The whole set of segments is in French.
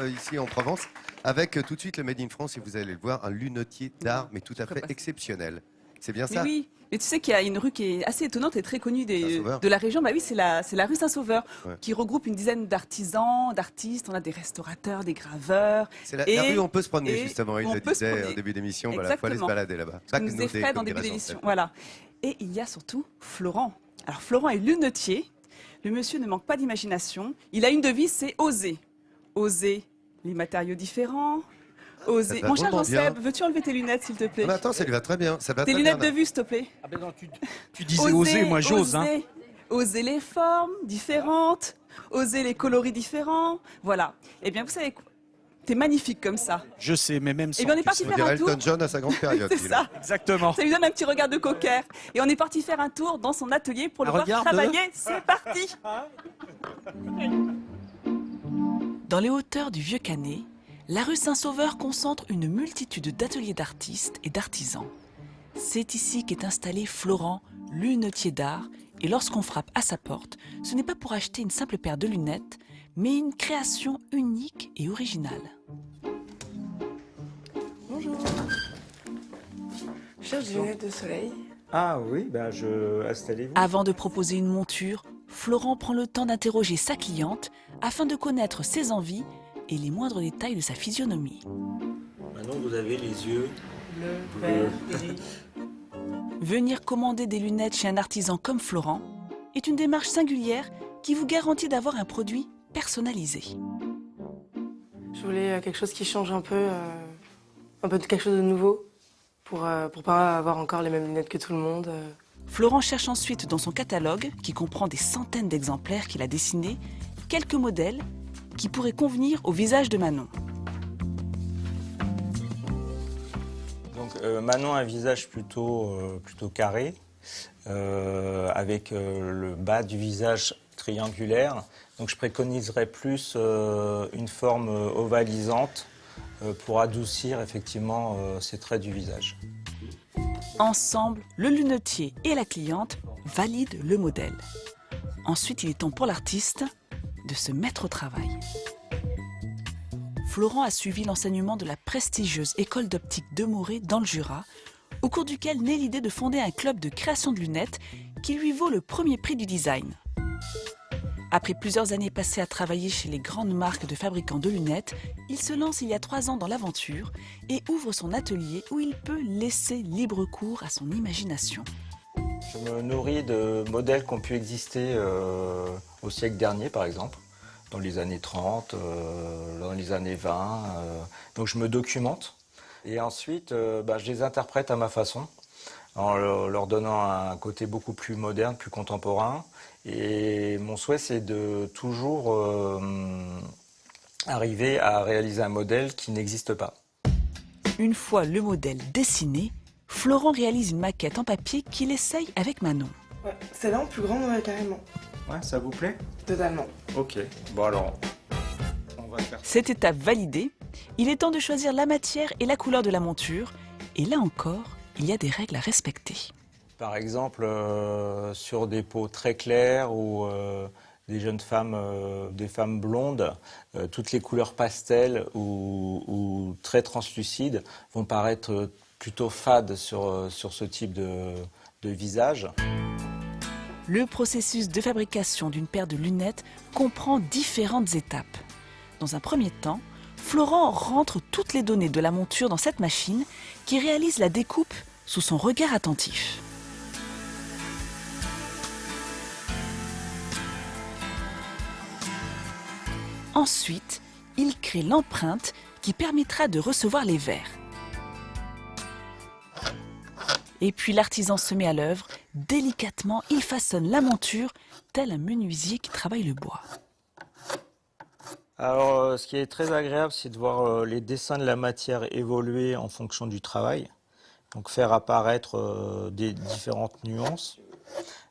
ici en Provence, avec tout de suite le Made in France, et vous allez le voir, un lunetier d'art, mais tout à fait exceptionnel. C'est bien ça? Oui, mais tu sais qu'il y a une rue qui est assez étonnante et très connue Saint-Sauveur. de la région. Bah oui, c'est la rue Saint-Sauveur, Ouais. qui regroupe une dizaine d'artisans, d'artistes. On a des restaurateurs, des graveurs. C'est la rue où on peut se promener, justement. Il on le peut se disait promener. au début d'émission, il faut aller se balader là-bas. Ce qui nous effraie dans début d'émission. Voilà. Et il y a surtout Florent. Alors Florent est lunetier. Le monsieur ne manque pas d'imagination. Il a une devise, c'est oser. Oser les matériaux différents. Oser. Mon cher Jean-Seb, veux-tu enlever tes lunettes, s'il te plaît? Mais attends, ça lui va très bien. Ça va tes très lunettes bien, de vue, s'il te plaît. Ah ben non, tu disais oser, moi j'ose. Hein. Oser les formes différentes, oser les coloris différents. Voilà. Eh bien, vous savez quoi? T'es magnifique comme ça. Je sais, mais même sans. Eh bien, on est parti On faire dirait un tour. Elton John à sa grande période. C'est ça. Exactement. Ça lui donne un petit regard de cocker. Et on est parti faire un tour dans son atelier pour le voir travailler. C'est parti. Dans les hauteurs du Vieux-Canet, la rue Saint-Sauveur concentre une multitude d'ateliers d'artistes et d'artisans. C'est ici qu'est installé Florent, lunetier d'art, et lorsqu'on frappe à sa porte, ce n'est pas pour acheter une simple paire de lunettes, mais une création unique et originale. Bonjour. Je cherche des lunettes de soleil. Ah oui, installez-vous. Avant de proposer une monture, Florent prend le temps d'interroger sa cliente afin de connaître ses envies et les moindres détails de sa physionomie. Maintenant, vous avez les yeux Bleu, vert, gris. Venir commander des lunettes chez un artisan comme Florent est une démarche singulière qui vous garantit d'avoir un produit personnalisé. Je voulais quelque chose qui change un peu de quelque chose de nouveau, pour pas avoir encore les mêmes lunettes que tout le monde. Florent cherche ensuite dans son catalogue, qui comprend des centaines d'exemplaires qu'il a dessinés, quelques modèles qui pourraient convenir au visage de Manon. Donc Manon a un visage plutôt carré, avec le bas du visage triangulaire. Donc je préconiserais plus une forme ovalisante pour adoucir effectivement ces traits du visage. Ensemble, le lunetier et la cliente valident le modèle. Ensuite, il est temps pour l'artiste de se mettre au travail. Florent a suivi l'enseignement de la prestigieuse école d'optique de Morée dans le Jura, au cours duquel naît l'idée de fonder un club de création de lunettes qui lui vaut le premier prix du design. Après plusieurs années passées à travailler chez les grandes marques de fabricants de lunettes, il se lance il y a 3 ans dans l'aventure et ouvre son atelier où il peut laisser libre cours à son imagination. Je me nourris de modèles qui ont pu exister au siècle dernier, par exemple, dans les années 30, dans les années 20. Donc je me documente et ensuite je les interprète à ma façon, en leur donnant un côté beaucoup plus moderne, plus contemporain. Et mon souhait, c'est de toujours arriver à réaliser un modèle qui n'existe pas. Une fois le modèle dessiné, Florent réalise une maquette en papier qu'il essaye avec Manon. Ouais, celle-là en plus grande, carrément. Ouais, ça vous plaît? Totalement. Ok, bon alors, on va faire ça. Cette étape validée, il est temps de choisir la matière et la couleur de la monture. Et là encore, il y a des règles à respecter. Par exemple, sur des peaux très claires ou des jeunes femmes, des femmes blondes, toutes les couleurs pastel ou très translucides vont paraître plutôt fades sur ce type de visage. Le processus de fabrication d'une paire de lunettes comprend différentes étapes. Dans un premier temps, Florent rentre toutes les données de la monture dans cette machine qui réalise la découpe sous son regard attentif. Ensuite, il crée l'empreinte qui permettra de recevoir les verres. Et puis l'artisan se met à l'œuvre. Délicatement, il façonne la monture, tel un menuisier qui travaille le bois. Alors, ce qui est très agréable, c'est de voir les dessins de la matière évoluer en fonction du travail. Donc, faire apparaître des différentes nuances.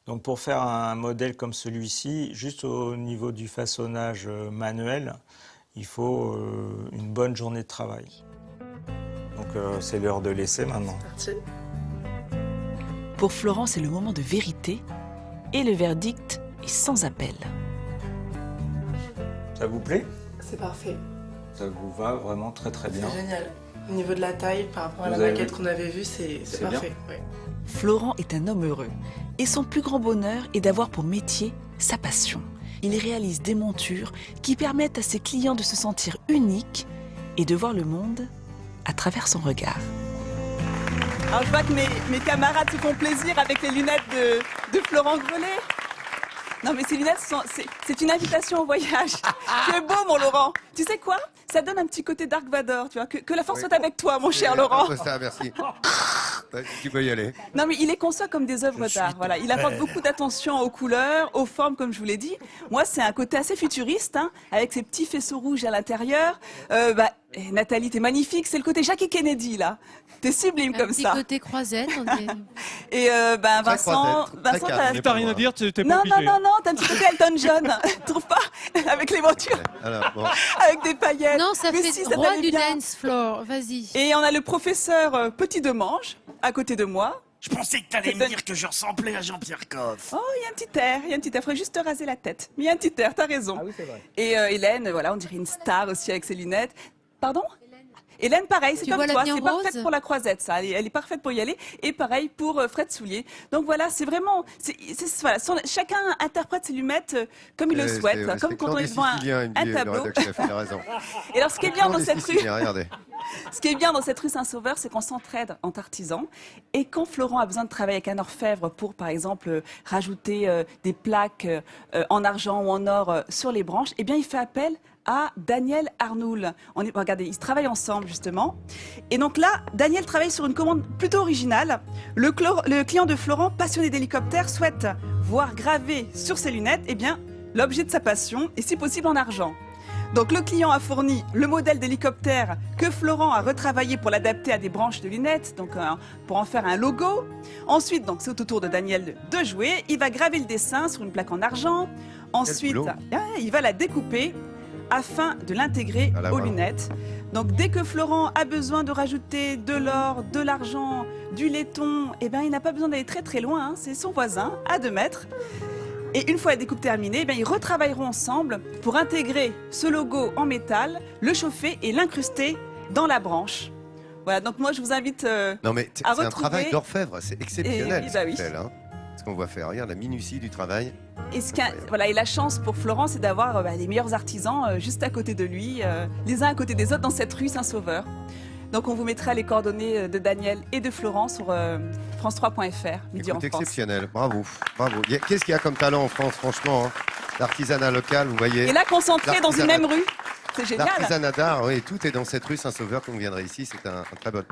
Donc, pour faire un modèle comme celui-ci, juste au niveau du façonnage manuel, il faut une bonne journée de travail. Donc, c'est l'heure de l'essai maintenant. Parti. Pour Florent, c'est le moment de vérité et le verdict est sans appel. Ça vous plaît? C'est parfait. Ça vous va vraiment très très bien. C'est génial. Au niveau de la taille, par rapport à Vous la avez maquette vu qu'on avait vue, c'est parfait. Ouais. Florent est un homme heureux et son plus grand bonheur est d'avoir pour métier sa passion. Il réalise des montures qui permettent à ses clients de se sentir uniques et de voir le monde à travers son regard. Alors je vois que mes camarades se font plaisir avec les lunettes de Florent Grelet. Non mais ces lunettes, c'est une invitation au voyage. Tu es beau mon Laurent. Tu sais quoi? Ça donne un petit côté Dark Vador, tu vois. Que la force soit avec toi mon cher Laurent. Ça, merci. Ouais, tu peux y aller. Non mais il les conçoit comme des œuvres d'art. Voilà, il apporte beaucoup d'attention aux couleurs, aux formes comme je vous l'ai dit. Moi c'est un côté assez futuriste, hein, avec ces petits faisceaux rouges à l'intérieur. Nathalie, t'es magnifique. C'est le côté Jackie Kennedy là. T'es sublime comme ça. Un petit côté croisette. Et Vincent, T'as rien à dire, t'es pas non, obligé. non, t'as un petit côté Elton John. Tu trouves pas? Avec les voitures, Alors, bon. avec des paillettes. Non, ça Mais fait si, ça roi t'allait du bien. dance floor. Vas-y. Et on a le professeur Petit Demange à côté de moi. Je pensais que t'allais me dire que je ressemblais à Jean-Pierre Coff. Oh, il y a un petit air, faudrait juste te raser la tête. Mais il y a un petit air, t'as raison. Ah oui, c'est vrai. Et Hélène, voilà, on dirait une star aussi avec ses lunettes. Pardon? Hélène, pareil, c'est Tu comme vois la toi, tenue c'est rose parfaite pour la croisette, ça. Elle est parfaite pour y aller. Et pareil pour Fred Soulier. Donc voilà, c'est vraiment, voilà, chacun interprète ses lunettes comme il le souhaite, comme quand on est devant un tableau. Il a raison. Et alors, ce qui est bien dans cette rue, Sicilien, regardez. ce qui est bien dans cette rue Saint-Sauveur, c'est qu'on s'entraide entre artisans. Et quand Florent a besoin de travailler avec un orfèvre pour, par exemple, rajouter des plaques en argent ou en or sur les branches, eh bien, il fait appel à Daniel Arnoul. Regardez, ils travaillent ensemble justement. Et donc là, Daniel travaille sur une commande plutôt originale. Le client de Florent, passionné d'hélicoptères, souhaite voir gravé sur ses lunettes, eh bien, l'objet de sa passion et si possible en argent. Donc le client a fourni le modèle d'hélicoptère que Florent a retravaillé pour l'adapter à des branches de lunettes, donc pour en faire un logo. Ensuite, donc c'est au tour de Daniel de jouer. Il va graver le dessin sur une plaque en argent. Ensuite, il va la découper afin de l'intégrer aux lunettes. Donc dès que Florent a besoin de rajouter de l'or, de l'argent, du laiton, eh ben, il n'a pas besoin d'aller très très loin, hein. C'est son voisin, à 2 mètres. Et une fois la découpe terminée, eh bien, ils retravailleront ensemble pour intégrer ce logo en métal, le chauffer et l'incruster dans la branche. Voilà, donc moi je vous invite Non mais c'est à un retrouver... travail d'orfèvre, c'est exceptionnel. Et bah oui. Ce qu'on voit faire, regarde la minutie du travail. Et, voilà, et la chance pour Florent, c'est d'avoir les meilleurs artisans juste à côté de lui, les uns à côté des autres dans cette rue Saint-Sauveur. Donc on vous mettra les coordonnées de Daniel et de Florent sur france3.fr, midi en Écoute, France. exceptionnel, bravo, bravo. Qu'est-ce qu'il y a comme talent en France, franchement, hein. L'artisanat local, vous voyez. Et là, concentré dans une même rue, c'est génial. L'artisanat d'art, oui, tout est dans cette rue Saint-Sauveur, quand vous viendrez ici, c'est un très bon.